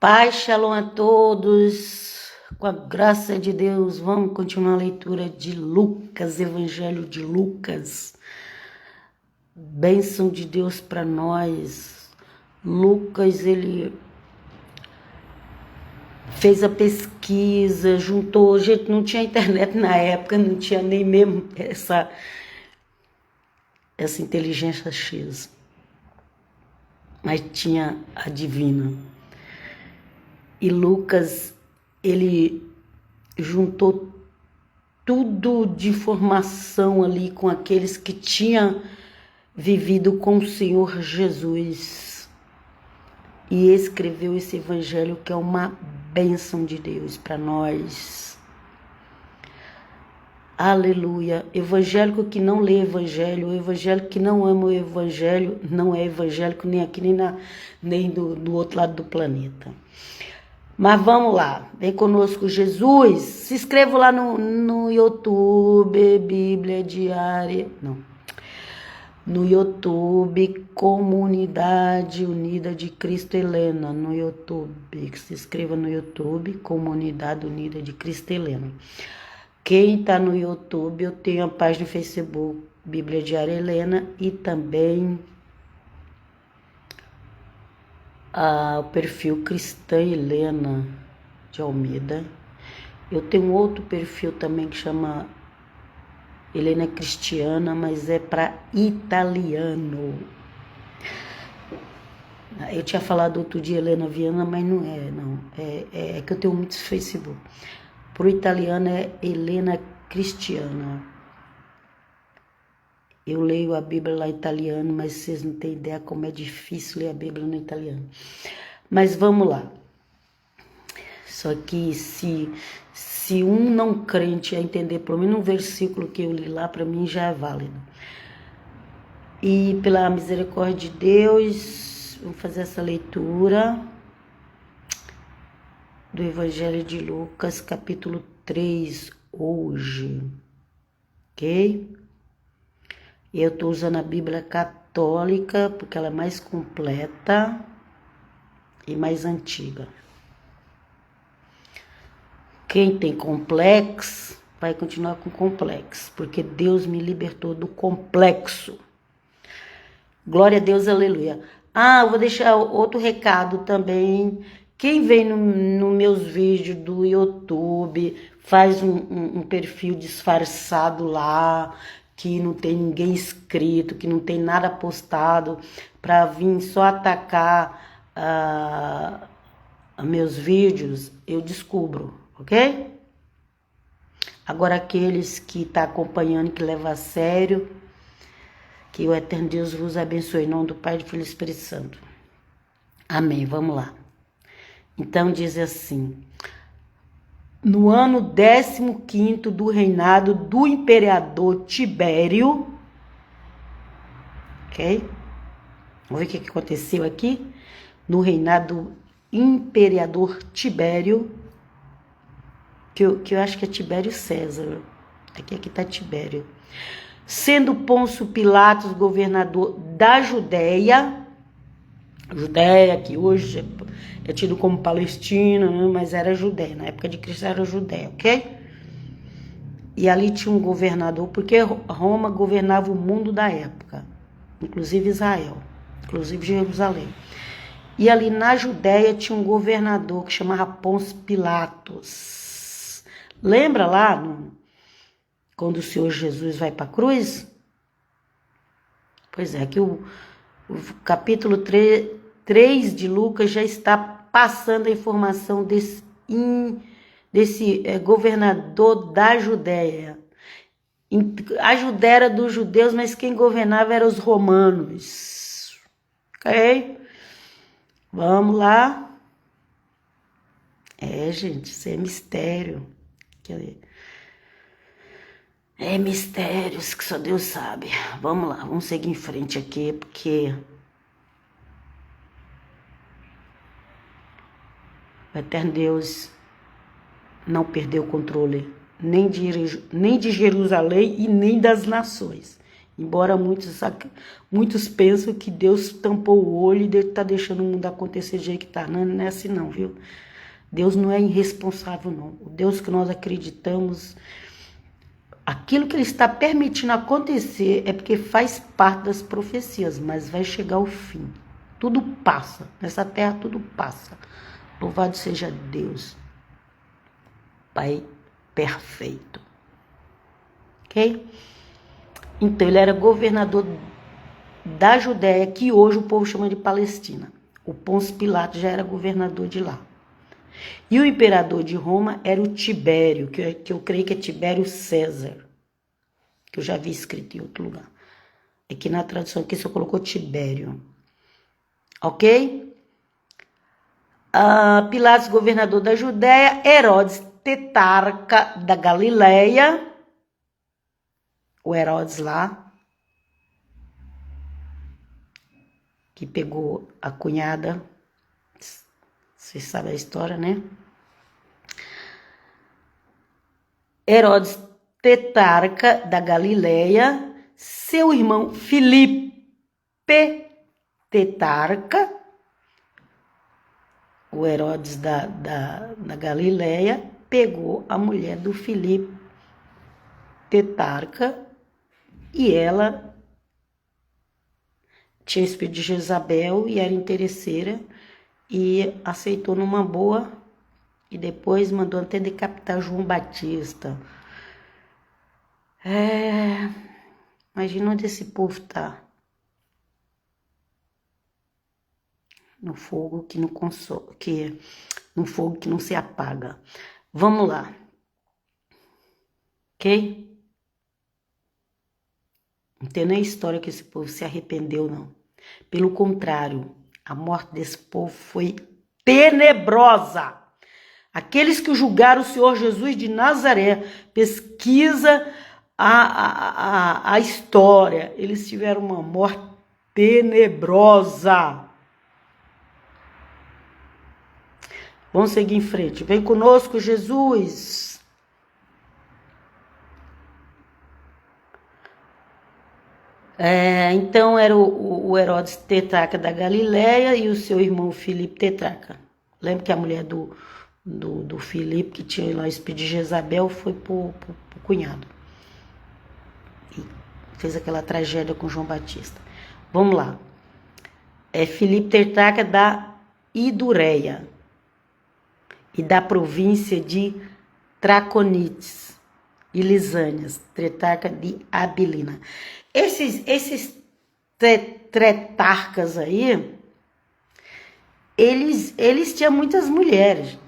Paz, shalom a todos. Com a graça de Deus, vamos continuar a leitura de Lucas, Evangelho de Lucas. Bênção de Deus para nós. Lucas, ele fez a pesquisa, juntou, gente, não tinha internet na época, não tinha nem mesmo essa inteligência X, mas tinha a divina. E Lucas, ele juntou tudo de informação ali com aqueles que tinham vivido com o Senhor Jesus e escreveu esse evangelho que é uma bênção de Deus para nós. Aleluia. Evangélico que não lê evangelho, o evangélico que não ama o evangelho, não é evangélico nem aqui nem do outro lado do planeta. Mas vamos lá, vem conosco Jesus. Se inscreva lá no YouTube, Bíblia Diária. Não. No YouTube, Comunidade Unida de Cristo Helena. No YouTube, se inscreva no YouTube, Comunidade Unida de Cristo Helena. Quem está no YouTube, eu tenho a página no Facebook, Bíblia Diária Helena, e também o perfil Cristã Helena de Almeida. Eu tenho outro perfil também que chama Helena Cristiana, mas é para italiano. Eu tinha falado outro dia Helena Viana, mas não é, não. É que eu tenho muitos Facebook. Pro italiano é Helena Cristiana. Eu leio a Bíblia lá em italiano, mas vocês não têm ideia como é difícil ler a Bíblia no italiano. Mas vamos lá. Só que se um não crente entender pelo menos um versículo que eu li lá, para mim já é válido. E pela misericórdia de Deus, vamos fazer essa leitura do Evangelho de Lucas, capítulo 3, hoje. Ok? Eu estou usando a Bíblia Católica, porque ela é mais completa e mais antiga. Quem tem complexo, vai continuar com complexo, porque Deus me libertou do complexo. Glória a Deus, aleluia. Eu vou deixar outro recado também. Quem vem no meus vídeos do YouTube, faz um perfil disfarçado lá, que não tem ninguém inscrito, que não tem nada postado, para vir só atacar meus vídeos, eu descubro, ok? Agora aqueles que estão acompanhando, que levam a sério, que o Eterno Deus vos abençoe, em nome do Pai, do Filho e do Espírito Santo. Amém, vamos lá. Então diz assim: no ano 15º do reinado do imperador Tibério, ok? Vamos ver o que aconteceu aqui. No reinado do imperador Tibério, que eu acho que é Tibério César. Aqui está Tibério. Sendo Pôncio Pilatos governador da Judéia, que hoje é tido como Palestina, né? Mas era Judéia, na época de Cristo era Judéia, ok? E ali tinha um governador, porque Roma governava o mundo da época, inclusive Israel, inclusive Jerusalém. E ali na Judéia tinha um governador que chamava Pôncio Pilatos. Lembra lá, quando o Senhor Jesus vai para a cruz? Pois é, que o capítulo 3 de Lucas já está passando a informação desse governador da Judéia. A Judéia era dos judeus, mas quem governava eram os romanos. Ok? Vamos lá. Gente, isso é mistério. É mistérios que só Deus sabe. Vamos lá, vamos seguir em frente aqui, porque o Eterno Deus não perdeu o controle nem de Jerusalém e nem das nações. Embora muitos pensam que Deus tampou o olho e Deus está deixando o mundo acontecer do jeito que está. Não é assim não, viu? Deus não é irresponsável, não. O Deus que nós acreditamos, aquilo que Ele está permitindo acontecer é porque faz parte das profecias, mas vai chegar o fim. Tudo passa. Nessa terra tudo passa. Louvado seja Deus, Pai perfeito. Ok? Então, ele era governador da Judéia, que hoje o povo chama de Palestina. O Pôncio Pilatos já era governador de lá. E o imperador de Roma era o Tibério, que eu creio que é Tibério César, que eu já vi escrito em outro lugar. Aqui na tradução aqui só colocou Tibério. Ok? Pilatos, governador da Judéia. Herodes, tetrarca da Galileia. O Herodes lá, que pegou a cunhada, vocês sabem a história, né? Herodes, tetrarca da Galileia, seu irmão Filipe, tetrarca, o Herodes da Galileia, pegou a mulher do Filipe, tetrarca, e ela tinha espírito de Jezabel e era interesseira e aceitou numa boa e depois mandou até decapitar João Batista. Imagina onde esse povo tá. No fogo que não consome, no fogo que não se apaga. Vamos lá. Ok? Não tem nem história que esse povo se arrependeu, não. Pelo contrário, a morte desse povo foi tenebrosa. Aqueles que julgaram o Senhor Jesus de Nazaré, pesquisa a história, eles tiveram uma morte tenebrosa. Vamos seguir em frente. Vem conosco, Jesus. Então era o Herodes tetrarca da Galileia e o seu irmão Filipe tetrarca. Lembra que a mulher do Filipe, que tinha lá o espírito de Jezabel, foi pro cunhado. E fez aquela tragédia com João Batista. Vamos lá. Filipe tetrarca da Idureia e da província de Traconites e Lisânias, tetrarca de Abilina. Esses tetrarcas aí, eles tinham muitas mulheres.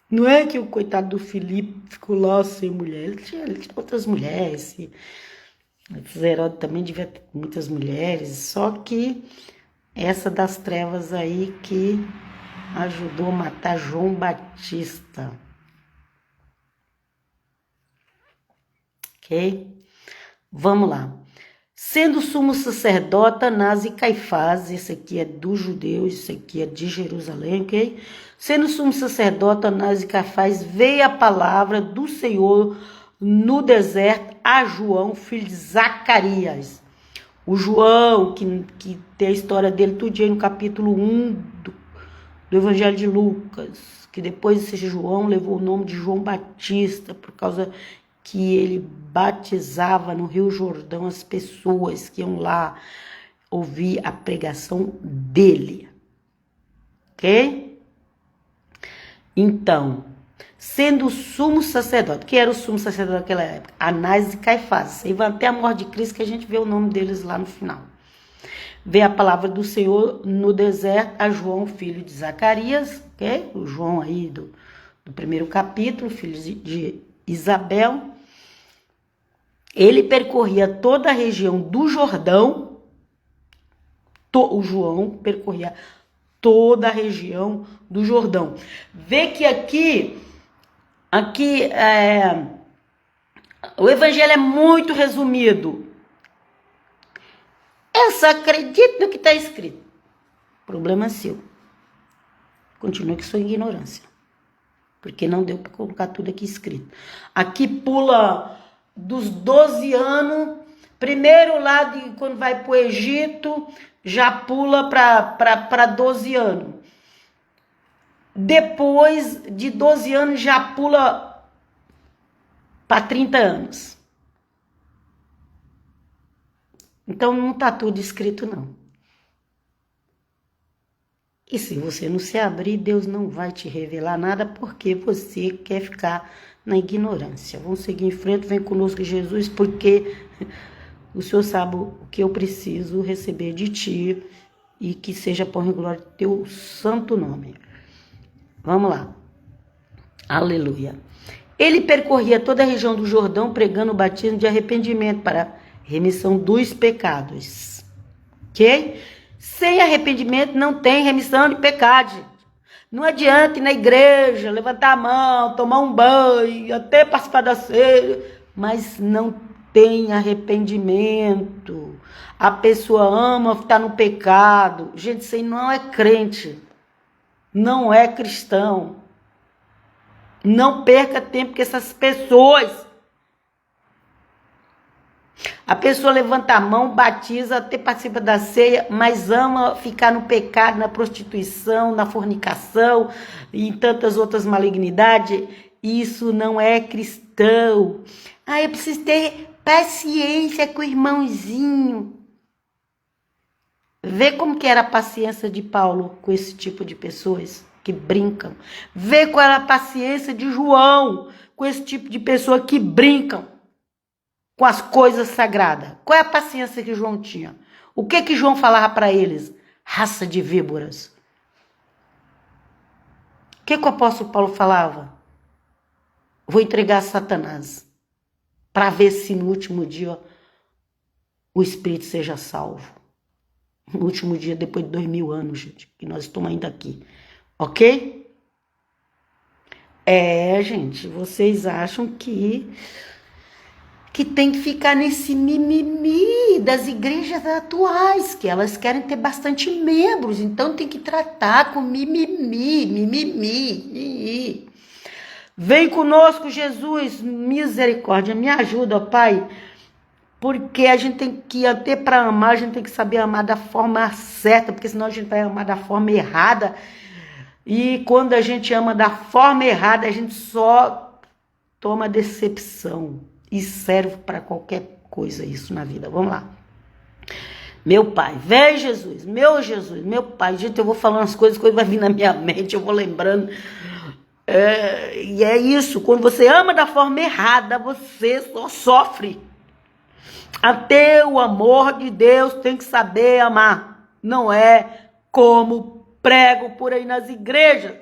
Não é que o coitado do Filipe ficou lá sem mulher, ele tinha outras mulheres. Esse Herodes também devia ter muitas mulheres, só que essa das trevas aí que ajudou a matar João Batista. Ok? Vamos lá. Sendo sumo sacerdote, Anás e Caifás, esse aqui é dos judeus, esse aqui é de Jerusalém, ok? Sendo sumo sacerdote, Anás e Caifás, veio a palavra do Senhor no deserto a João, filho de Zacarias. O João, que tem a história dele tudo aí no capítulo 1 do Evangelho de Lucas, que depois esse João levou o nome de João Batista, por causa que ele batizava no Rio Jordão as pessoas que iam lá ouvir a pregação dele. Ok? Então, sendo o sumo sacerdote, que era o sumo sacerdote naquela época? Anás e Caifás. E vai até a morte de Cristo que a gente vê o nome deles lá no final. Veio a palavra do Senhor no deserto a João, filho de Zacarias, ok? O João aí do primeiro capítulo, filho de Isabel. Ele percorria toda a região do Jordão. O João percorria toda a região do Jordão. Vê que aqui o evangelho é muito resumido. Eu só acredito no que está escrito. Problema seu. Continua com sua ignorância. Porque não deu para colocar tudo aqui escrito. Aqui pula dos 12 anos, primeiro lá quando vai para o Egito, já pula para 12 anos. Depois de 12 anos, já pula para 30 anos. Então não está tudo escrito, não. E se você não se abrir, Deus não vai te revelar nada porque você quer ficar na ignorância. Vamos seguir em frente, vem conosco Jesus, porque o Senhor sabe o que eu preciso receber de ti e que seja por glória do teu santo nome. Vamos lá. Aleluia. Ele percorria toda a região do Jordão pregando o batismo de arrependimento para remissão dos pecados. Ok? Sem arrependimento não tem remissão de pecado, gente. Não adianta ir na igreja, levantar a mão, tomar um banho, até participar da ceia, mas não tem arrependimento. A pessoa ama estar no pecado. Gente, isso aí não é crente. Não é cristão. Não perca tempo com essas pessoas. A pessoa levanta a mão, batiza, até participa da ceia, mas ama ficar no pecado, na prostituição, na fornicação e em tantas outras malignidades. Isso não é cristão. Ah, eu preciso ter paciência com o irmãozinho. Vê como que era a paciência de Paulo com esse tipo de pessoas que brincam. Vê qual era a paciência de João com esse tipo de pessoa que brincam com as coisas sagradas. Qual é a paciência que João tinha? O que João falava para eles? Raça de víboras. O que o apóstolo Paulo falava? Vou entregar a Satanás para ver se no último dia o espírito seja salvo. No último dia, depois de 2000 anos, gente, que nós estamos ainda aqui. Ok? Gente, vocês acham que tem que ficar nesse mimimi das igrejas atuais, que elas querem ter bastante membros, então tem que tratar com mimimi. Vem conosco, Jesus, misericórdia, me ajuda, ó Pai, porque a gente tem que, até para amar, a gente tem que saber amar da forma certa, porque senão a gente vai amar da forma errada, e quando a gente ama da forma errada, a gente só toma decepção. E serve para qualquer coisa isso na vida. Vamos lá. Meu Pai, vem Jesus, meu Pai. Gente, eu vou falando as coisas vai vir na minha mente, eu vou lembrando. E é isso, quando você ama da forma errada, você só sofre. Até o amor de Deus tem que saber amar. Não é como prego por aí nas igrejas.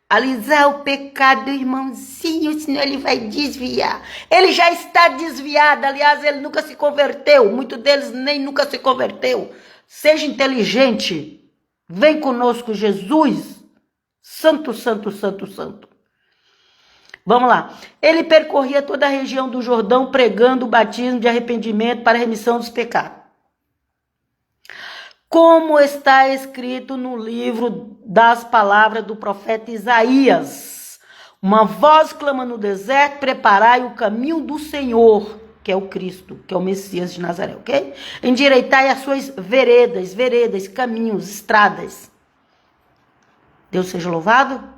Alisar o pecado do irmãozinho, senão ele vai desviar. Ele já está desviado, aliás, ele nunca se converteu. Muitos deles nem nunca se converteu. Seja inteligente. Vem conosco, Jesus. Santo, santo, santo, santo. Vamos lá. Ele percorria toda a região do Jordão pregando o batismo de arrependimento para a remissão dos pecados. Como está escrito no livro das palavras do profeta Isaías. Uma voz clama no deserto, preparai o caminho do Senhor, que é o Cristo, que é o Messias de Nazaré, ok? Endireitai as suas veredas, caminhos, estradas. Deus seja louvado.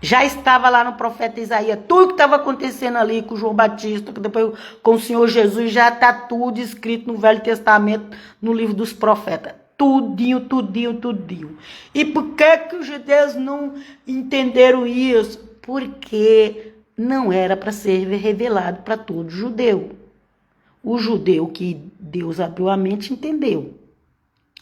Já estava lá no profeta Isaías, tudo que estava acontecendo ali com João Batista, depois com o Senhor Jesus, já está tudo escrito no Velho Testamento, no livro dos profetas. Tudinho. E por que os judeus não entenderam isso? Porque não era para ser revelado para todo judeu. O judeu que Deus abriu a mente entendeu.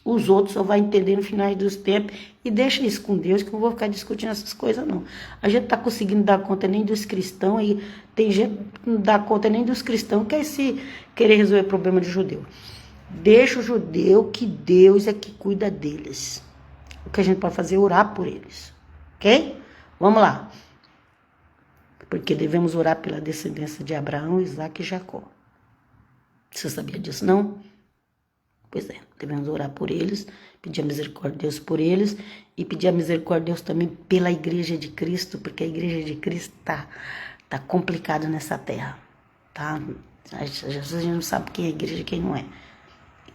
Os outros só vão entender no final dos tempos e deixa isso com Deus, que eu não vou ficar discutindo essas coisas, não. A gente tá conseguindo dar conta nem dos cristãos e tem gente que não dá conta nem dos cristãos, que é esse querer resolver problema de judeu. Deixa o judeu, que Deus é que cuida deles. O que a gente pode fazer é orar por eles, ok? Vamos lá. Porque devemos orar pela descendência de Abraão, Isaac e Jacó. Você sabia disso, não? Pois é, devemos orar por eles, pedir a misericórdia de Deus por eles e pedir a misericórdia de Deus também pela igreja de Cristo, porque a igreja de Cristo tá complicada nessa terra. tá? Às vezes a gente não sabe quem é igreja e quem não é.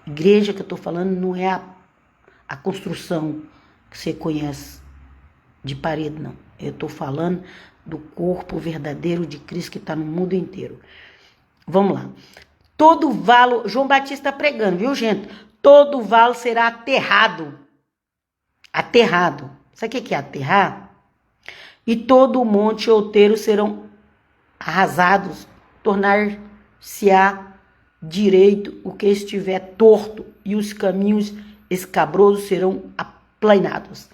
Igreja que eu tô falando não é a construção que você conhece de parede, não. Eu tô falando do corpo verdadeiro de Cristo que está no mundo inteiro. Vamos lá. Todo valo, João Batista pregando, viu, gente? Todo valo será aterrado. Aterrado. Sabe o que é aterrar? E todo monte outeiro serão arrasados, tornar-se-á direito o que estiver torto, e os caminhos escabrosos serão aplainados.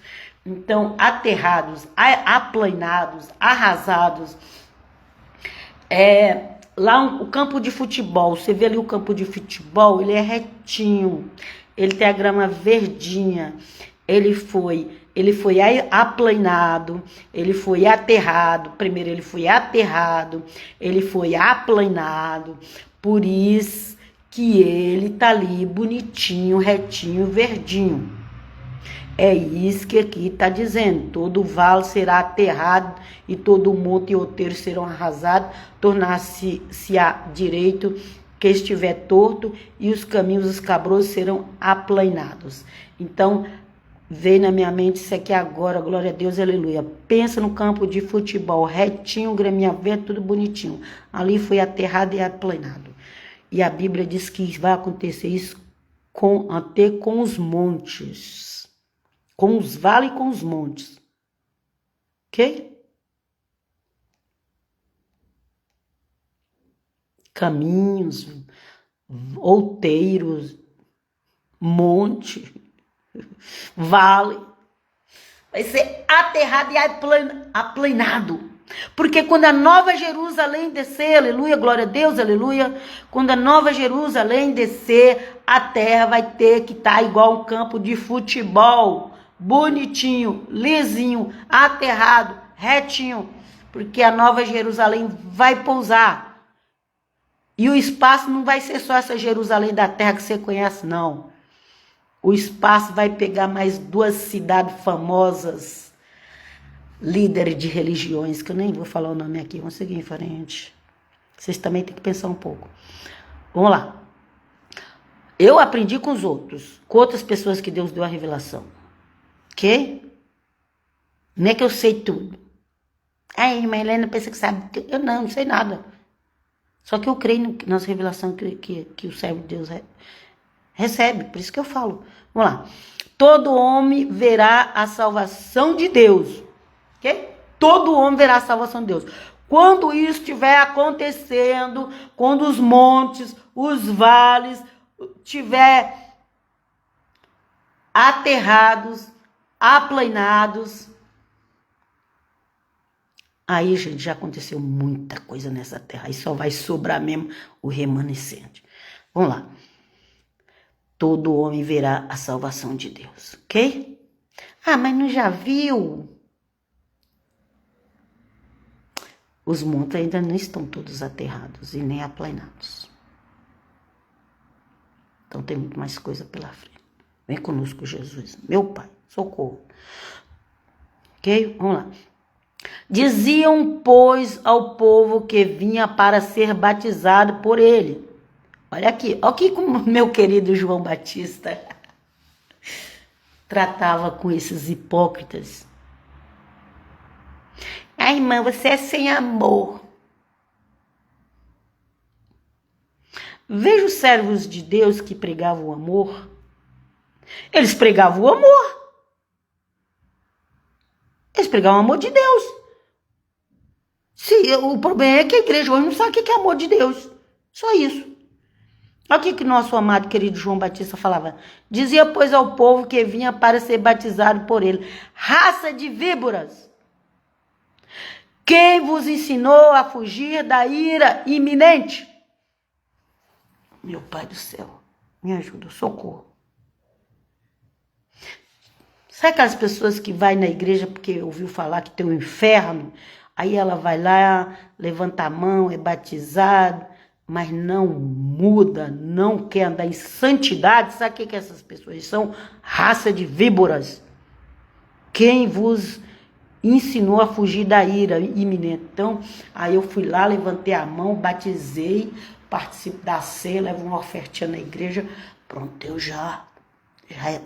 Então, aterrados, aplainados, arrasados. Lá o campo de futebol, você vê ali o campo de futebol, ele é retinho, ele tem a grama verdinha, ele foi aplainado, ele foi aterrado, primeiro ele foi aterrado, ele foi aplainado, por isso que ele tá ali bonitinho, retinho, verdinho. É isso que aqui está dizendo, todo vale será aterrado e todo monte e outeiro serão arrasados, tornar-se-á direito que estiver torto e os caminhos escabrosos serão aplainados. Então, veio na minha mente isso aqui agora, glória a Deus, aleluia. Pensa no campo de futebol, retinho, graminha verde, tudo bonitinho. Ali foi aterrado e aplainado. E a Bíblia diz que vai acontecer isso até com os montes. Com os vales e com os montes. Ok? Caminhos, outeiros, monte, vale. Vai ser aterrado e aplainado. Porque quando a Nova Jerusalém descer, aleluia, glória a Deus, aleluia. Quando a Nova Jerusalém descer, a terra vai ter que estar igual um campo de futebol. Bonitinho, lisinho, aterrado, retinho, porque a Nova Jerusalém vai pousar. E o espaço não vai ser só essa Jerusalém da terra que você conhece, não. O espaço vai pegar mais 2 cidades famosas, líderes de religiões, que eu nem vou falar o nome aqui, vamos seguir em frente. Vocês também têm que pensar um pouco. Vamos lá. Eu aprendi com os outros, com outras pessoas que Deus deu a revelação. Ok? Não é que eu sei tudo. Ai, irmã Helena pensa que sabe. Eu não sei nada. Só que eu creio nas revelações que o servo de Deus recebe. Por isso que eu falo. Vamos lá. Todo homem verá a salvação de Deus. Ok? Todo homem verá a salvação de Deus. Quando isso estiver acontecendo, quando os montes, os vales estiver aterrados, aplainados. Aí, gente, já aconteceu muita coisa nessa terra. Aí só vai sobrar mesmo o remanescente. Vamos lá. Todo homem verá a salvação de Deus, ok? Ah, mas não já viu? Os montes ainda não estão todos aterrados e nem aplainados. Então tem muito mais coisa pela frente. Vem conosco, Jesus. Meu Pai, socorro. Ok? Vamos lá. Diziam, pois, ao povo que vinha para ser batizado por ele. Olha aqui como meu querido João Batista tratava com esses hipócritas. Ah, irmã, você é sem amor. Veja os servos de Deus que pregavam o amor. Eles pregavam o amor. Eles pregavam o amor de Deus. O problema é que a igreja hoje não sabe o que é amor de Deus. Só isso. Olha o que nosso amado querido João Batista falava. Dizia, pois, ao povo que vinha para ser batizado por ele. Raça de víboras. Quem vos ensinou a fugir da ira iminente? Meu Pai do céu, me ajuda, socorro. Sabe aquelas pessoas que vai na igreja porque ouviu falar que tem um inferno? Aí ela vai lá, levanta a mão, é batizada, mas não muda, não quer andar em santidade. Sabe o que essas pessoas são? Raça de víboras. Quem vos ensinou a fugir da ira iminente. Então, aí eu fui lá, levantei a mão, batizei, participo da ceia, levo uma ofertinha na igreja. Pronto, eu já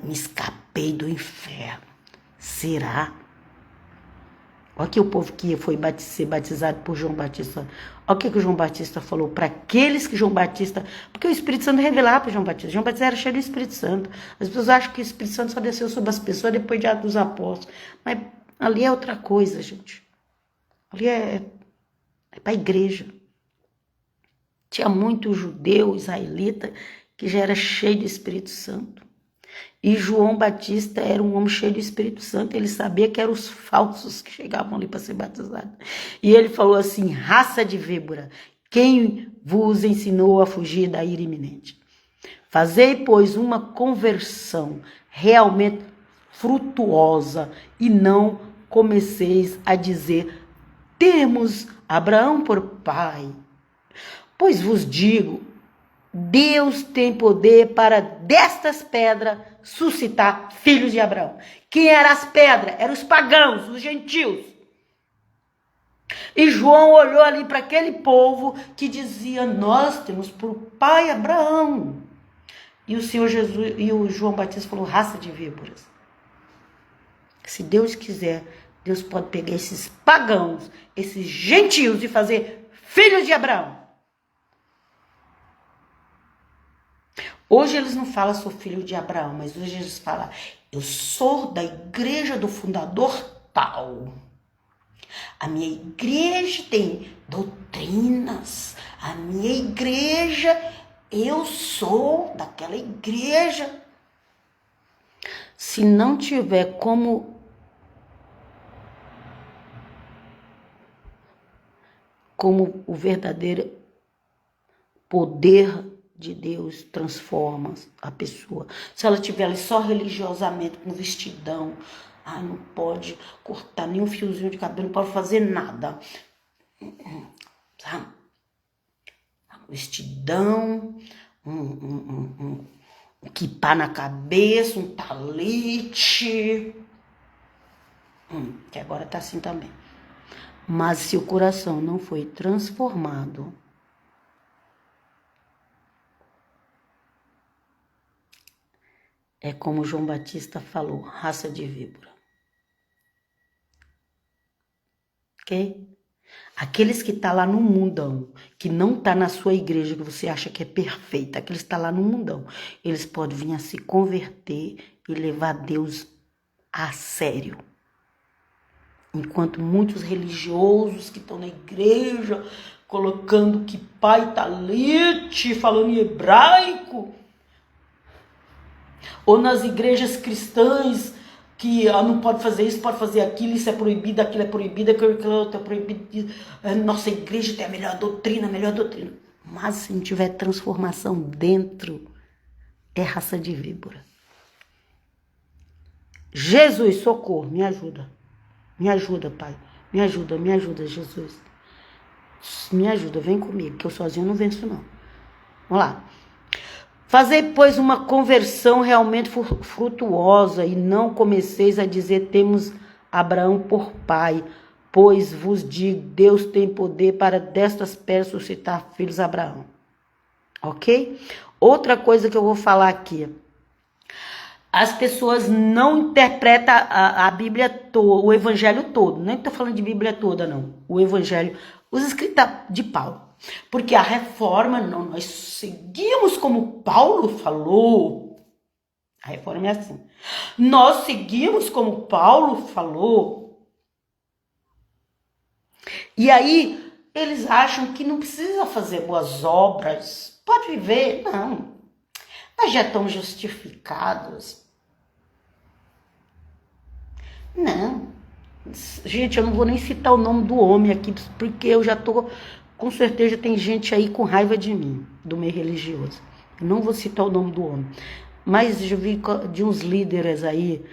me escapei do inferno. Será? Olha que o povo que foi ser batizado por João Batista. Olha o que o João Batista falou para aqueles que João Batista... Porque o Espírito Santo revelava para João Batista. João Batista era cheio do Espírito Santo. As pessoas acham que o Espírito Santo só desceu sobre as pessoas depois de Atos dos Apóstolos. Mas ali é outra coisa, gente. Ali é para a igreja. Tinha muito judeu, israelita, que já era cheio do Espírito Santo. E João Batista era um homem cheio do Espírito Santo. Ele sabia que eram os falsos que chegavam ali para ser batizados. E ele falou assim: raça de víbora, quem vos ensinou a fugir da ira iminente? Fazei, pois, uma conversão realmente frutuosa e não comeceis a dizer: temos Abraão por pai. Pois vos digo, Deus tem poder para destas pedras suscitar filhos de Abraão. Quem eram as pedras? Eram os pagãos, os gentios. E João olhou ali para aquele povo que dizia: nós temos por pai Abraão. E o Senhor Jesus e o João Batista falou: raça de víboras. Se Deus quiser, Deus pode pegar esses pagãos, esses gentios e fazer filhos de Abraão. Hoje eles não falam sou filho de Abraão, mas hoje eles falam: eu sou da igreja do fundador tal. A minha igreja tem doutrinas. A minha igreja, eu sou daquela igreja. Se não tiver como o verdadeiro poder de Deus transforma a pessoa. Se ela estiver ali só religiosamente, com vestidão, não pode cortar nenhum fiozinho de cabelo, não pode fazer nada. Sabe? Vestidão, um quipá na cabeça, um talite. Que agora tá assim também. Mas se o coração não foi transformado, é como João Batista falou: raça de víbora. Ok? Aqueles que estão lá no mundão, que não está na sua igreja, que você acha que é perfeita, aqueles que estão lá no mundão, eles podem vir a se converter e levar Deus a sério. Enquanto muitos religiosos que estão na igreja, colocando que pai talite, falando em hebraico, ou nas igrejas cristãs, que não pode fazer isso, pode fazer aquilo, isso é proibido, aquilo é proibido, aquilo outro é proibido. Nossa igreja tem a melhor doutrina, Mas se não tiver transformação dentro, é raça de víbora. Jesus, socorro, me ajuda. Me ajuda, Pai. Me ajuda, Jesus. Me ajuda, vem comigo, que eu sozinho não venço, não. Vamos lá. Fazei, pois, uma conversão realmente frutuosa e não comeceis a dizer: temos Abraão por pai, pois vos digo, Deus tem poder para destas pedras suscitar filhos a Abraão. Ok? Outra coisa que eu vou falar aqui. As pessoas não interpretam a Bíblia toda, o Evangelho todo. Nem estou falando de Bíblia toda, não. O Evangelho, os escritos de Paulo. Porque a reforma, não, nós seguimos como Paulo falou. A reforma é assim. Nós seguimos como Paulo falou. E aí, eles acham que não precisa fazer boas obras. Pode viver, não. Nós já estamos justificados. Não. Gente, eu não vou nem citar o nome do homem aqui, porque eu já tô... Com certeza tem gente aí com raiva de mim, do meio religioso. Eu não vou citar o nome do homem. Mas eu vi de uns líderes aí,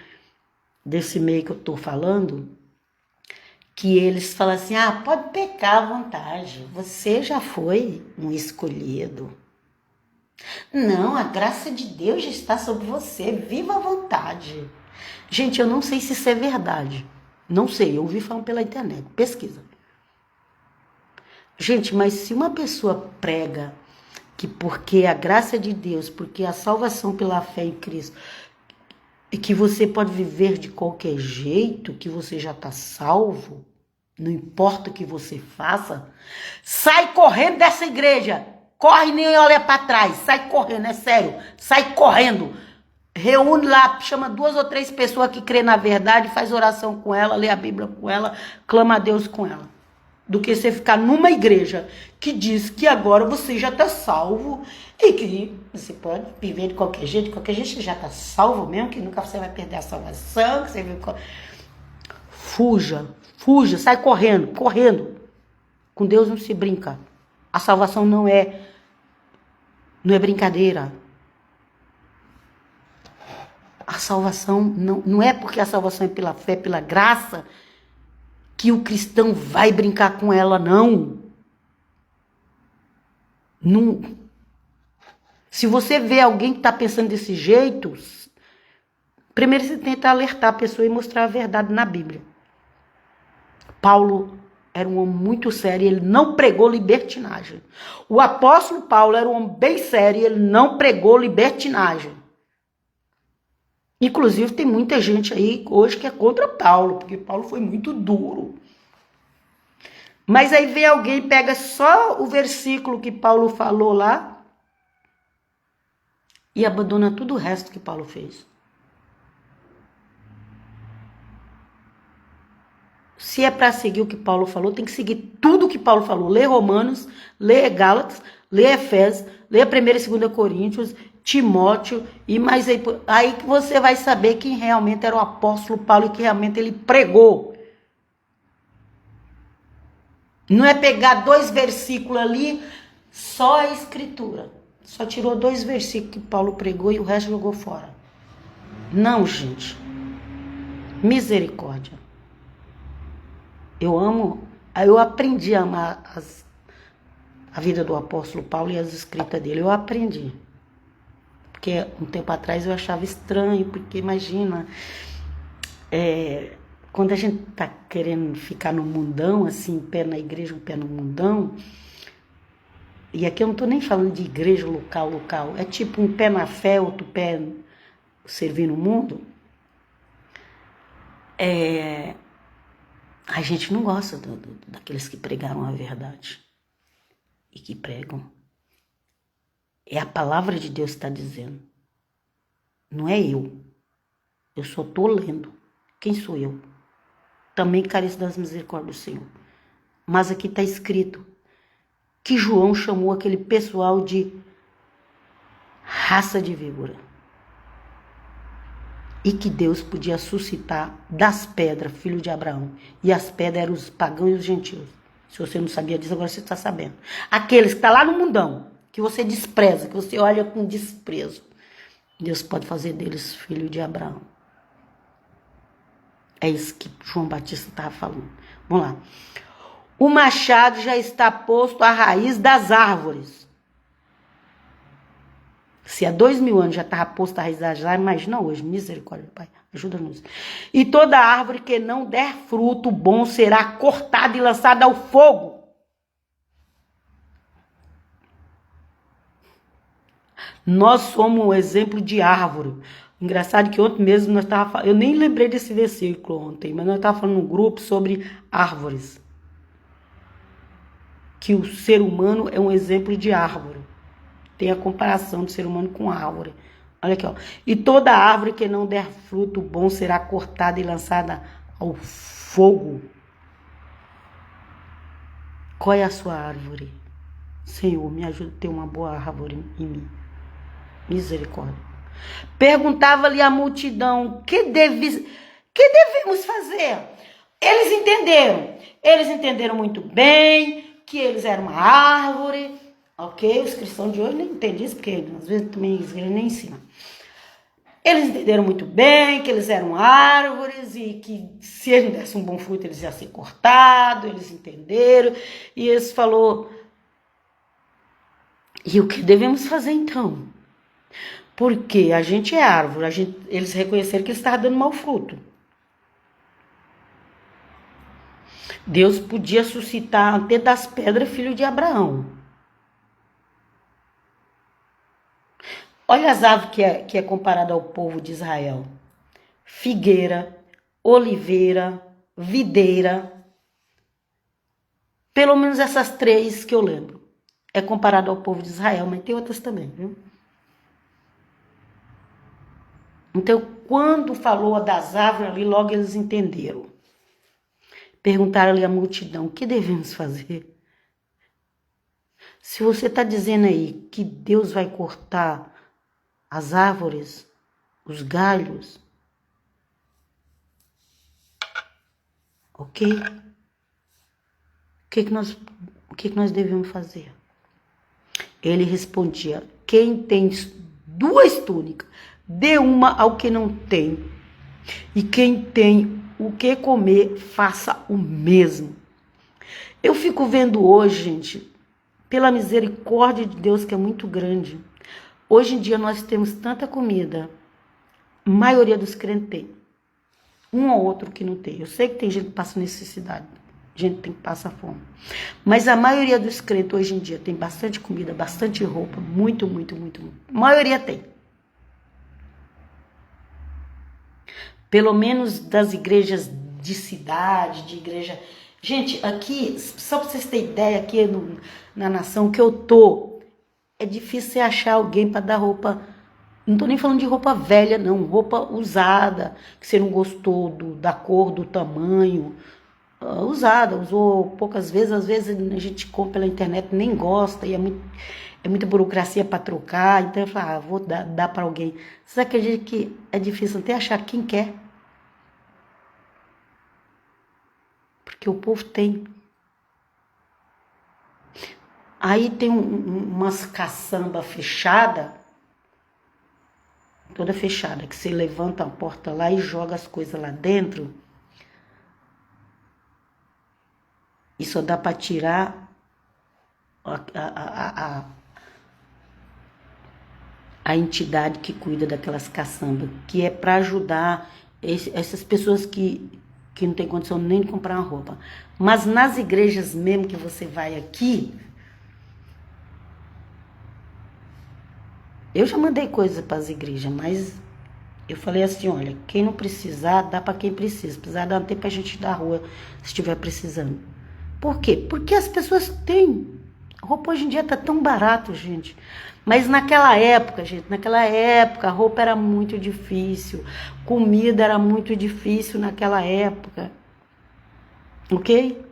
desse meio que eu tô falando, que eles falam assim: pode pecar à vontade. Você já foi um escolhido. Não, a graça de Deus já está sobre você. Viva à vontade. Gente, eu não sei se isso é verdade. Não sei, eu ouvi falando pela internet. Pesquisa. Gente, mas se uma pessoa prega que porque a graça de Deus, porque a salvação pela fé em Cristo, e que você pode viver de qualquer jeito, que você já está salvo, não importa o que você faça, sai correndo dessa igreja. Corre, nem olha para trás. Sai correndo, é sério. Sai correndo. Reúne lá, chama 2 ou 3 pessoas que crê na verdade, faz oração com ela, lê a Bíblia com ela, clama a Deus com ela. Do que você ficar numa igreja que diz que agora você já está salvo e que você pode viver de qualquer jeito você já está salvo mesmo, que nunca você vai perder a salvação, que você vive... Fuja, sai correndo, correndo. Com Deus não se brinca. A salvação não é brincadeira. A salvação não é porque a salvação é pela fé, pela graça, que o cristão vai brincar com ela, não. Não. Se você vê alguém que está pensando desse jeito, primeiro você tenta alertar a pessoa e mostrar a verdade na Bíblia. Paulo era um homem muito sério, ele não pregou libertinagem. O apóstolo Paulo era um homem bem sério, ele não pregou libertinagem. Inclusive tem muita gente aí hoje que é contra Paulo, porque Paulo foi muito duro. Mas aí vem alguém e pega só o versículo que Paulo falou lá e abandona tudo o resto que Paulo fez. Se é para seguir o que Paulo falou, tem que seguir tudo o que Paulo falou. Lê Romanos, lê Gálatas, lê Efésios, lê a 1ª e 2ª Coríntios, Timóteo, e mais aí que você vai saber quem realmente era o apóstolo Paulo e que realmente ele pregou. Não é pegar 2 versículos ali, só a escritura. Só tirou 2 versículos que Paulo pregou e o resto jogou fora. Não, gente. Misericórdia. Eu aprendi a amar a vida do apóstolo Paulo e as escritas dele. Eu aprendi. Porque um tempo atrás eu achava estranho, porque imagina, quando a gente tá querendo ficar no mundão, assim, um pé na igreja, um pé no mundão, e aqui eu não tô nem falando de igreja local, é tipo um pé na fé, outro pé servindo o mundo, a gente não gosta daqueles que pregaram a verdade e que pregam. É a palavra de Deus que está dizendo. Não é eu. Eu só estou lendo. Quem sou eu? Também careço das misericórdias do Senhor. Mas aqui está escrito que João chamou aquele pessoal de raça de víbora. E que Deus podia suscitar das pedras, filho de Abraão. E as pedras eram os pagãos e os gentios. Se você não sabia disso, agora você está sabendo. Aqueles que estão lá no mundão, que você despreza, que você olha com desprezo. Deus pode fazer deles filho de Abraão. É isso que João Batista estava falando. Vamos lá. O machado já está posto à raiz das árvores. Se há 2000 anos já estava posto à raiz das árvores, imagina hoje. Misericórdia, Pai. Ajuda-nos. E toda árvore que não der fruto bom será cortada e lançada ao fogo. Nós somos um exemplo de árvore. Engraçado que ontem mesmo nós estávamos falando, eu nem lembrei desse versículo ontem, mas nós estávamos falando num grupo sobre árvores. Que o ser humano é um exemplo de árvore. Tem a comparação do ser humano com árvore. Olha aqui, ó. E toda árvore que não der fruto bom será cortada e lançada ao fogo. Qual é a sua árvore? Senhor, me ajuda a ter uma boa árvore em mim. Misericórdia. Perguntava-lhe a multidão, que devemos fazer? Eles entenderam muito bem que eles eram uma árvore, ok? Os cristãos de hoje nem entendem isso, porque às vezes também eles nem ensinam. Eles entenderam muito bem que eles eram árvores e que se eles não dessem um bom fruto eles iam ser cortados, eles entenderam. E eles falou, e o que devemos fazer então? Porque a gente é árvore, eles reconheceram que eles estavam dando mau fruto. Deus podia suscitar até das pedras filho de Abraão. Olha as aves que é comparada ao povo de Israel. Figueira, oliveira, videira. Pelo menos essas três que eu lembro. É comparado ao povo de Israel, mas tem outras também, viu? Então, quando falou das árvores ali, logo eles entenderam. Perguntaram ali à multidão, o que devemos fazer? Se você está dizendo aí que Deus vai cortar as árvores, os galhos, ok? O que nós devemos fazer? Ele respondia, quem tem 2 túnicas, dê uma ao que não tem. E quem tem o que comer, faça o mesmo. Eu fico vendo hoje, gente, pela misericórdia de Deus que é muito grande. Hoje em dia nós temos tanta comida, a maioria dos crentes tem. Um ou outro que não tem. Eu sei que tem gente que passa necessidade, gente que passa fome. Mas a maioria dos crentes hoje em dia tem bastante comida, bastante roupa, muito. A maioria tem. Pelo menos das igrejas de cidade, de igreja... Gente, aqui, só para vocês terem ideia, aqui na nação que eu tô, é difícil você achar alguém para dar roupa. Não tô nem falando de roupa velha, não. Roupa usada, que você não gostou da cor, do tamanho. Usada, usou poucas vezes. Às vezes a gente compra pela internet, nem gosta, e é muita burocracia para trocar. Então eu falo, vou dar para alguém. Você acredita que é difícil até achar quem quer? Porque o povo tem. Aí tem umas caçamba fechada, toda fechada, que você levanta a porta lá e joga as coisas lá dentro. E só dá para tirar a entidade que cuida daquelas caçambas, que é para ajudar essas pessoas que não tem condição nem de comprar uma roupa. Mas nas igrejas mesmo que você vai aqui, eu já mandei coisa para as igrejas, mas eu falei assim, olha, quem não precisar, dá para quem precisa. Se precisar, dá até pra gente dar rua, se estiver precisando. Por quê? Porque as pessoas têm. A roupa hoje em dia tá tão barato, gente. Mas naquela época, gente, a roupa era muito difícil. Comida era muito difícil naquela época. Ok?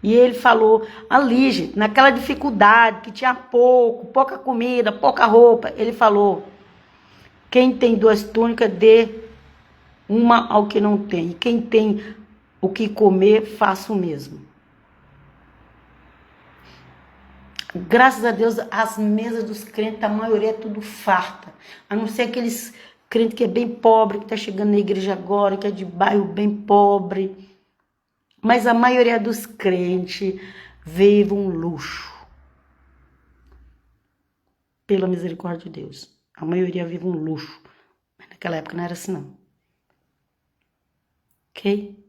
E ele falou ali, gente, naquela dificuldade, que tinha pouca comida, pouca roupa. Ele falou, quem tem 2 túnicas, dê uma ao que não tem. E quem tem o que comer, faça o mesmo. Graças a Deus, as mesas dos crentes, a maioria é tudo farta. A não ser aqueles crentes que é bem pobre, que está chegando na igreja agora, que é de bairro bem pobre. Mas a maioria dos crentes vive um luxo. Pela misericórdia de Deus. A maioria vive um luxo. Mas naquela época não era assim, não. Ok?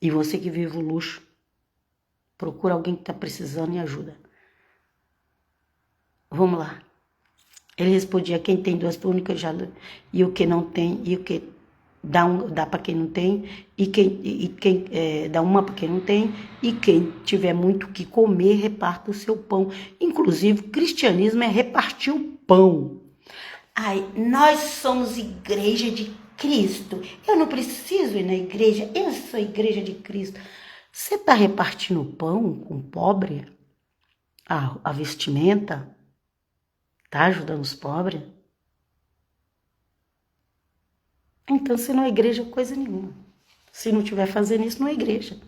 E você que vive o luxo, procura alguém que está precisando e ajuda. Vamos lá. Ele respondia, quem tem 2 túnicas, e o que não tem, e o que dá para quem não tem, e quem dá uma para quem não tem, e quem tiver muito o que comer, reparta o seu pão. Inclusive, o cristianismo é repartir o pão. Ai, nós somos igreja de Cristo. Eu não preciso ir na igreja, eu sou igreja de Cristo. Você está repartindo pão com o pobre? A vestimenta? Está ajudando os pobres? Então, se não é igreja, coisa nenhuma. Se não estiver fazendo isso, não é igreja.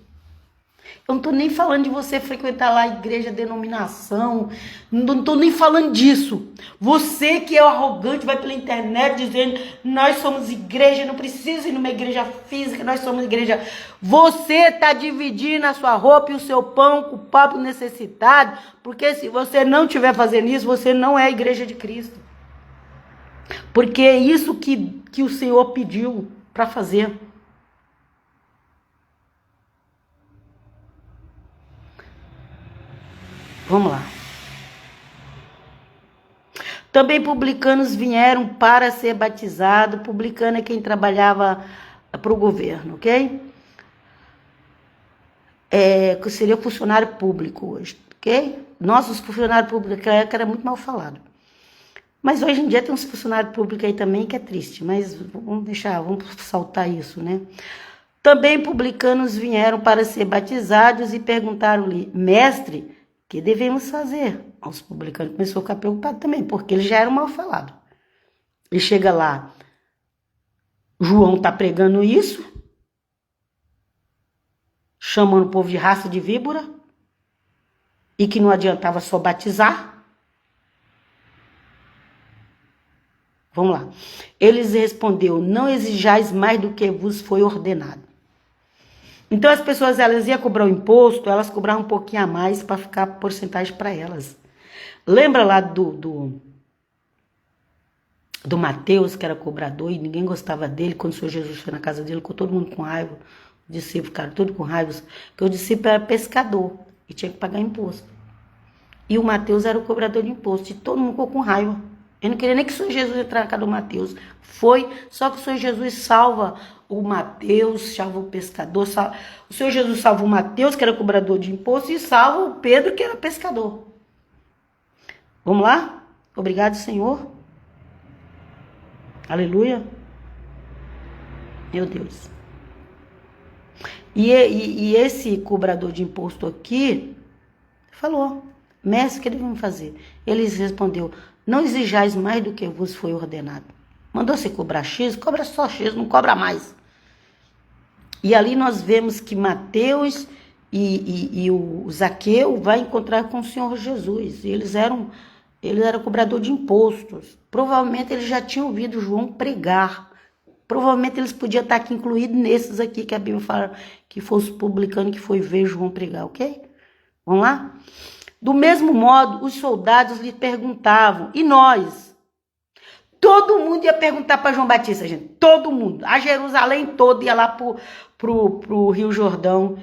Eu não estou nem falando de você frequentar lá a igreja, denominação. Não estou nem falando disso. Você que é arrogante, vai pela internet dizendo nós somos igreja, não precisa ir numa igreja física, nós somos igreja. Você está dividindo a sua roupa e o seu pão com o pobre necessitado, porque se você não estiver fazendo isso, você não é a igreja de Cristo. Porque é isso que o Senhor pediu para fazer. Vamos lá. Também publicanos vieram para ser batizado. Publicano é quem trabalhava para o governo, ok? Que seria funcionário público hoje, ok? Nossos funcionários públicos naquela época era muito mal falado. Mas hoje em dia tem uns funcionários públicos aí também que é triste, mas vamos saltar isso, né? Também publicanos vieram para ser batizados e perguntaram-lhe, mestre, que devemos fazer? Os publicanos começaram a ficar preocupados também, porque eles já eram mal falados. E chega lá, João está pregando isso, chamando o povo de raça de víbora, e que não adiantava só batizar. Vamos lá. Eles respondeu, não exijais mais do que vos foi ordenado. Então as pessoas, elas iam cobrar o imposto, elas cobravam um pouquinho a mais para ficar porcentagem para elas. Lembra lá do Mateus, que era cobrador, e ninguém gostava dele, quando o Senhor Jesus foi na casa dele, ficou todo mundo com raiva, os discípulos ficaram todos com raiva, porque o discípulo era pescador e tinha que pagar imposto. E o Mateus era o cobrador de imposto, e todo mundo ficou com raiva. Eu não queria nem que o Senhor Jesus entrasse na casa do Mateus. Foi, só que o Senhor Jesus salva o Mateus, salva o pescador, o Senhor Jesus salva o Mateus, que era cobrador de imposto, e salva o Pedro, que era pescador. Vamos lá? Obrigado, Senhor. Aleluia. Meu Deus. E esse cobrador de imposto aqui falou, mestre, o que devemos fazer? Ele respondeu, não exijais mais do que vos foi ordenado. Mandou você cobrar X, cobra só X, não cobra mais. E ali nós vemos que Mateus e o Zaqueu vai encontrar com o Senhor Jesus. E eles eram cobrador de impostos. Provavelmente eles já tinham ouvido João pregar. Provavelmente eles podiam estar aqui incluídos nesses aqui que a Bíblia fala que fosse publicano que foi ver João pregar, ok? Vamos lá? Do mesmo modo, os soldados lhe perguntavam, e nós? Todo mundo ia perguntar para João Batista, gente. Todo mundo. A Jerusalém toda ia lá pro Rio Jordão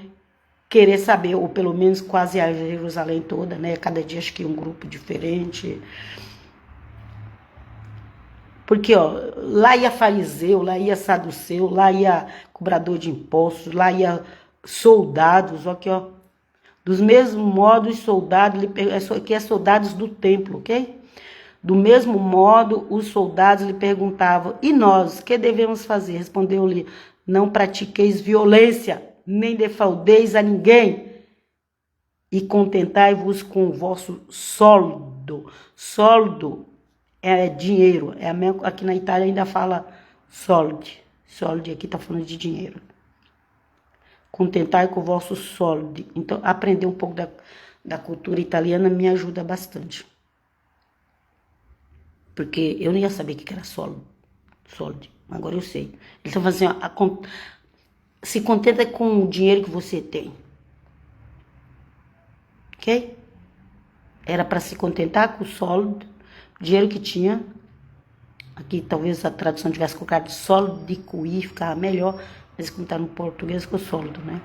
querer saber, ou pelo menos quase a Jerusalém toda, né? Cada dia acho que um grupo diferente. Porque, ó, lá ia fariseu, lá ia saduceu, lá ia cobrador de impostos, lá ia soldados, ó, aqui, ó. Dos mesmos modos, soldados, aqui é soldados do templo, ok? Do mesmo modo, os soldados lhe perguntavam, e nós, que devemos fazer? Respondeu-lhe, não pratiqueis violência, nem defraudeis a ninguém, e contentai-vos com o vosso soldo. Soldo é dinheiro, aqui na Itália ainda fala soldi. Soldi aqui está falando de dinheiro. Contentai com o vosso soldi. Então, aprender um pouco da cultura italiana me ajuda bastante. Porque eu não ia saber o que era soldi. Agora eu sei. Eles estão fazendo assim, se contenta com o dinheiro que você tem. Ok? Era para se contentar com o soldo, o dinheiro que tinha. Aqui talvez a tradução tivesse colocado soldo de cuí, ficava melhor. Mas como está no português, ficou soldo, né?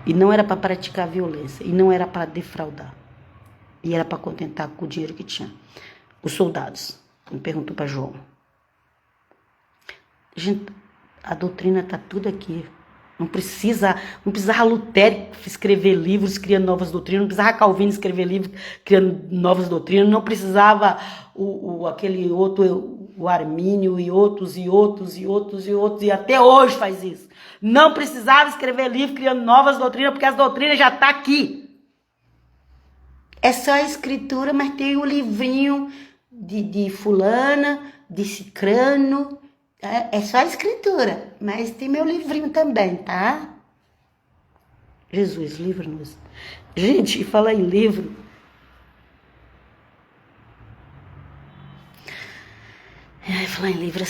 E não era para praticar violência. E não era para defraudar. E era para contentar com o dinheiro que tinha. Os soldados. Me perguntou para João. Gente, a doutrina tá tudo aqui. Não precisava Lutero escrever livros criando novas doutrinas, não precisava Calvino escrever livros criando novas doutrinas, não precisava aquele outro, o Armínio e outros, e até hoje faz isso. Não precisava escrever livro criando novas doutrinas, porque as doutrinas já tá aqui. É só a escritura, mas tem o livrinho de fulana, de cicrano. É só a escritura, mas tem meu livrinho também, tá? Jesus, livra-nos. Gente, fala em livro. Falar em livro,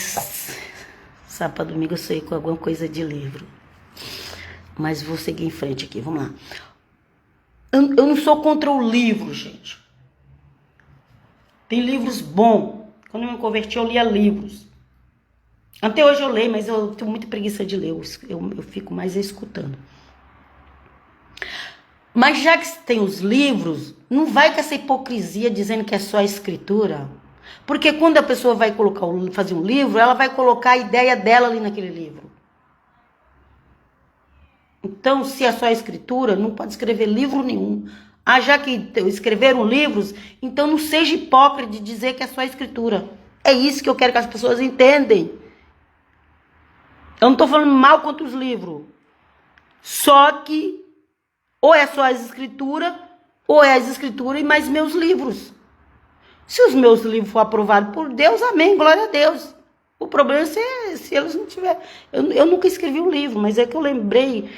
sábado, domingo eu sei com alguma coisa de livro. Mas vou seguir em frente aqui, vamos lá. Eu não sou contra o livro, gente. Tem livros bons. Quando eu me converti, eu lia livros. Até hoje eu leio, mas eu tenho muita preguiça de ler. Eu fico mais escutando. Mas já que tem os livros, não vai com essa hipocrisia dizendo que é só a escritura. Porque quando a pessoa vai fazer um livro, ela vai colocar a ideia dela ali naquele livro. Então, se é só a escritura, não pode escrever livro nenhum. Ah, já que escreveram livros, então não seja hipócrita de dizer que é só a escritura. É isso que eu quero que as pessoas entendam. Eu não estou falando mal contra os livros. Só que ou é só as escrituras, ou é as escrituras e mais meus livros. Se os meus livros forem aprovados por Deus, amém, glória a Deus. O problema é se eles não tiverem. Eu nunca escrevi um livro, mas é que eu lembrei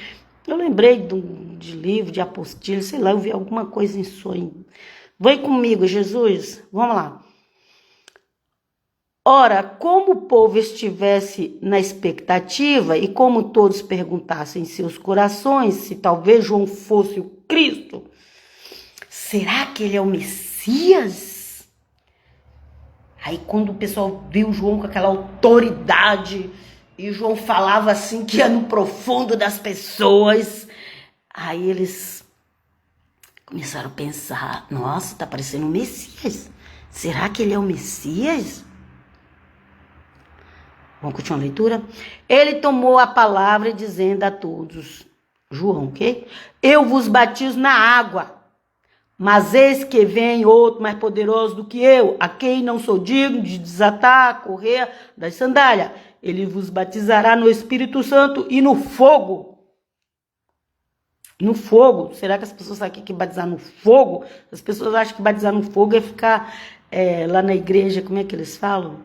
de livro, de apostila, sei lá, eu vi alguma coisa em sonho. Vem comigo, Jesus. Vamos lá. Ora, como o povo estivesse na expectativa e como todos perguntassem em seus corações se talvez João fosse o Cristo, será que ele é o Messias? Aí quando o pessoal viu João com aquela autoridade e João falava assim que ia no profundo das pessoas, aí eles começaram a pensar, nossa, tá parecendo o Messias. Será que ele é o Messias? Vamos continuar a leitura? Ele tomou a palavra dizendo a todos, João, ok? Eu vos batizo na água, mas eis que vem outro mais poderoso do que eu, a quem não sou digno de desatar a correia das sandálias. Ele vos batizará no Espírito Santo e no fogo. No fogo. Será que as pessoas sabem que batizar no fogo? As pessoas acham que batizar no fogo é ficar lá na igreja, como é que eles falam?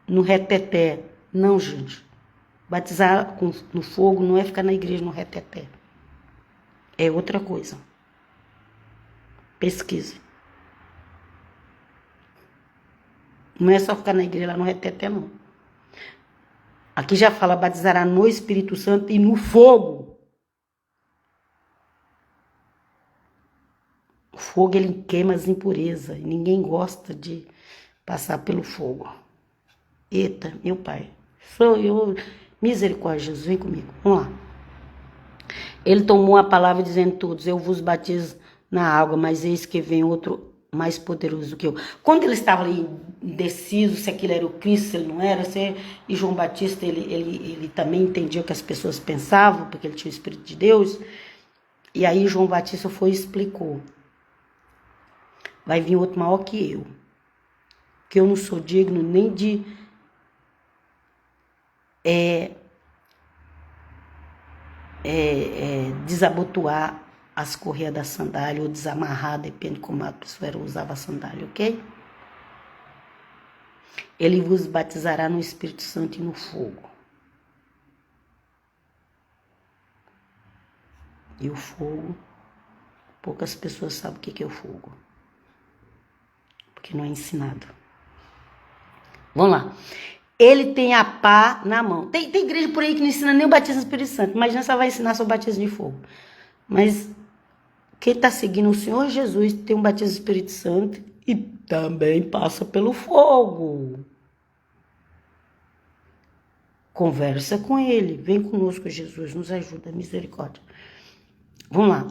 No reteté. Não, gente. Batizar no fogo não é ficar na igreja no reteté. É outra coisa. Pesquise. Não é só ficar na igreja lá no reteté, não. Aqui já fala, batizará no Espírito Santo e no fogo. O fogo, ele queima as impurezas. E ninguém gosta de passar pelo fogo. Eita, meu pai. Sou eu. Misericórdia, Jesus, vem comigo. Vamos lá. Ele tomou a palavra dizendo a todos, eu vos batizo na água, mas eis que vem outro mais poderoso do que eu. Quando ele estava ali indeciso se aquilo era o Cristo, se ele não era, e João Batista, ele também entendia o que as pessoas pensavam, porque ele tinha o Espírito de Deus, e aí João Batista foi e explicou. Vai vir outro maior que eu não sou digno nem de desabotoar as correias da sandália ou desamarrar, depende de como a pessoa usava a sandália, ok? Ele vos batizará no Espírito Santo e no fogo. E o fogo, poucas pessoas sabem o que é o fogo, porque não é ensinado. Vamos lá. Ele tem a pá na mão. Tem igreja por aí que não ensina nem o batismo do Espírito Santo. Imagina se ela vai ensinar sobre o batismo de fogo. Mas quem está seguindo o Senhor Jesus tem um batismo do Espírito Santo e também passa pelo fogo. Conversa com ele. Vem conosco, Jesus. Nos ajuda. Misericórdia. Vamos lá.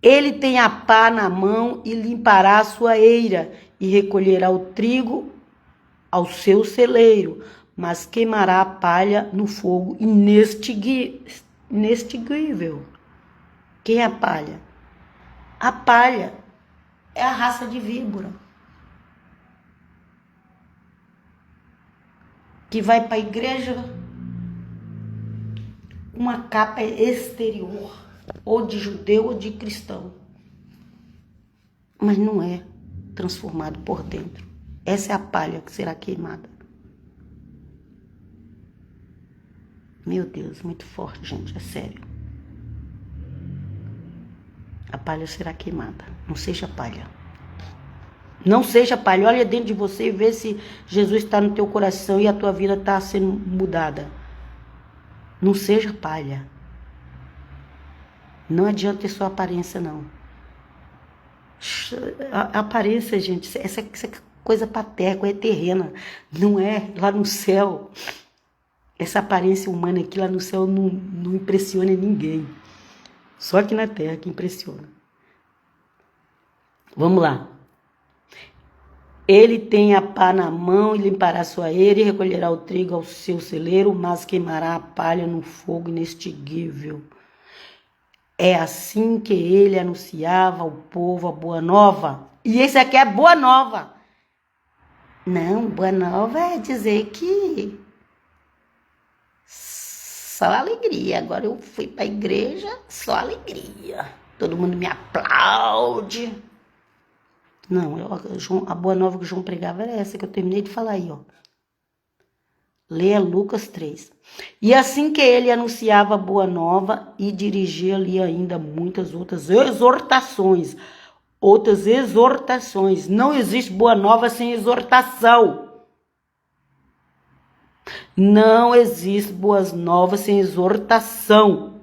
Ele tem a pá na mão e limpará a sua eira e recolherá o trigo ao seu celeiro, mas queimará a palha no fogo inextinguível. Quem é a palha? A palha é a raça de víbora que vai para a igreja com uma capa exterior, ou de judeu ou de cristão, mas não é transformado por dentro. Essa é a palha que será queimada. Meu Deus, muito forte, gente, é sério. A palha será queimada. Não seja palha. Não seja palha. Olha dentro de você e vê se Jesus está no teu coração e a tua vida está sendo mudada. Não seja palha. Não adianta ter sua aparência, não. A aparência, gente, essa coisa patética, é terrena. Não é lá no céu. Essa aparência humana aqui lá no céu não impressiona ninguém. Só aqui na terra que impressiona. Vamos lá. Ele tem a pá na mão e limpará sua eira e recolherá o trigo ao seu celeiro, mas queimará a palha no fogo inextinguível. É assim que ele anunciava ao povo a boa nova. E esse aqui é a boa nova. Não, boa nova é dizer que só alegria. Agora eu fui para a igreja, só alegria. Todo mundo me aplaude. Não, a boa nova que o João pregava era essa que eu terminei de falar aí, ó. Leia Lucas 3. E assim que ele anunciava a boa nova e dirigia-lhe ainda muitas outras exortações. Não existe boa nova sem exortação. Não existe boas novas sem exortação.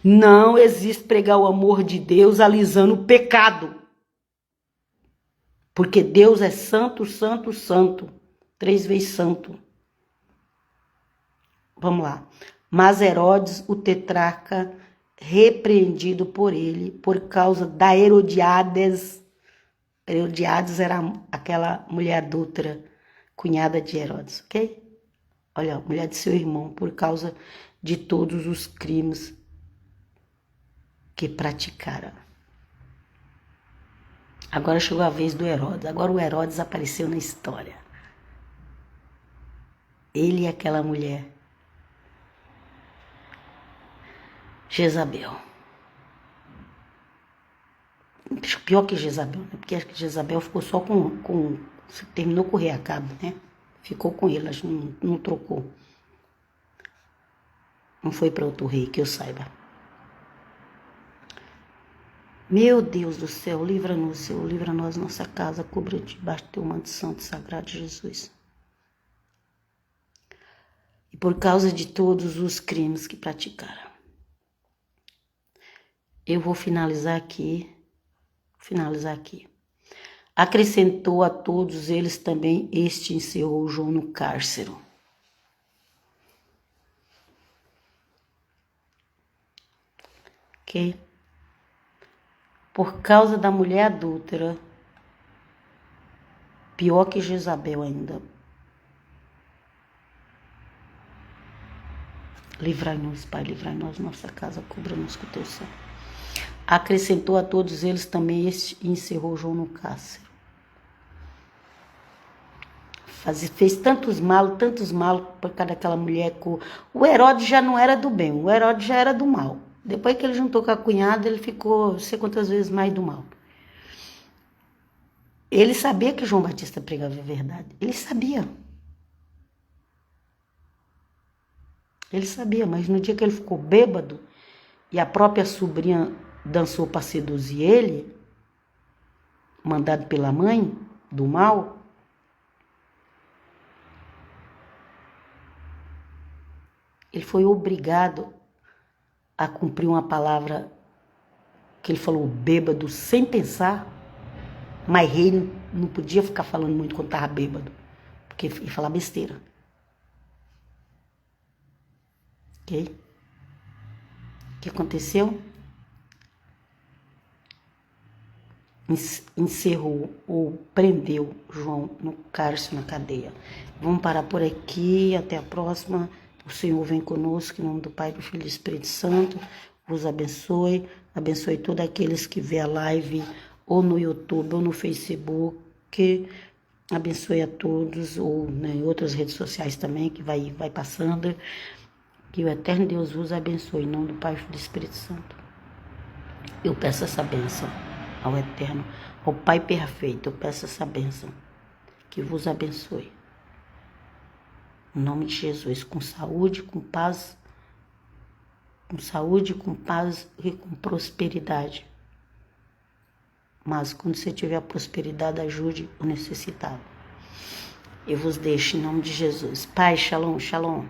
Não existe pregar o amor de Deus alisando o pecado. Porque Deus é santo, santo, santo. 3 vezes santo. Vamos lá. Mas Herodes, o tetrarca, repreendido por ele, por causa da Herodiades. Herodiades era aquela mulher adúltera, cunhada de Herodes, ok? Olha, mulher de seu irmão, por causa de todos os crimes que praticaram. Agora chegou a vez do Herodes. Agora o Herodes apareceu na história. Ele e aquela mulher, Jezabel. Pior que Jezabel, né? Porque acho que Jezabel ficou só terminou com o rei Acabe, né? Ficou com ele, não trocou. Não foi para outro rei, que eu saiba. Meu Deus do céu, livra-nos, Senhor, livra-nos nossa casa, cubra debaixo do teu manto santo e sagrado, Jesus. E por causa de todos os crimes que praticaram. Eu vou finalizar aqui. Acrescentou a todos eles também, este encerrou João no cárcere. Ok? Por causa da mulher adúltera, pior que Jezabel ainda. Livrai-nos, Pai, livrai-nos nossa casa, cubra-nos com o teu sangue. Acrescentou a todos eles também este e encerrou João no cárcere. Fez tantos mal por causa daquela mulher. O Herodes já não era do bem, o Herodes já era do mal. Depois que ele juntou com a cunhada, ele ficou não sei quantas vezes mais do mal. Ele sabia que João Batista pregava a verdade. Ele sabia, mas no dia que ele ficou bêbado e a própria sobrinha dançou para seduzir ele, mandado pela mãe do mal, ele foi obrigado a cumprir uma palavra que ele falou bêbado sem pensar, mas rei não podia ficar falando muito quando estava bêbado, porque ia falar besteira. Ok? O que aconteceu? Encerrou ou prendeu João no cárcere, na cadeia. Vamos parar por aqui, até a próxima. O Senhor vem conosco, em nome do Pai, do Filho e do Espírito Santo. Vos abençoe. Abençoe todos aqueles que vê a live ou no YouTube ou no Facebook. Abençoe a todos, ou em outras redes sociais também, que vai passando. Que o eterno Deus vos abençoe, em nome do Pai, do Filho e do Espírito Santo. Eu peço essa bênção ao eterno, ao Pai perfeito. Eu peço essa bênção, que vos abençoe. Em nome de Jesus, com saúde, com paz, e com prosperidade. Mas quando você tiver a prosperidade, ajude o necessitado. Eu vos deixo em nome de Jesus. Pai, shalom, shalom.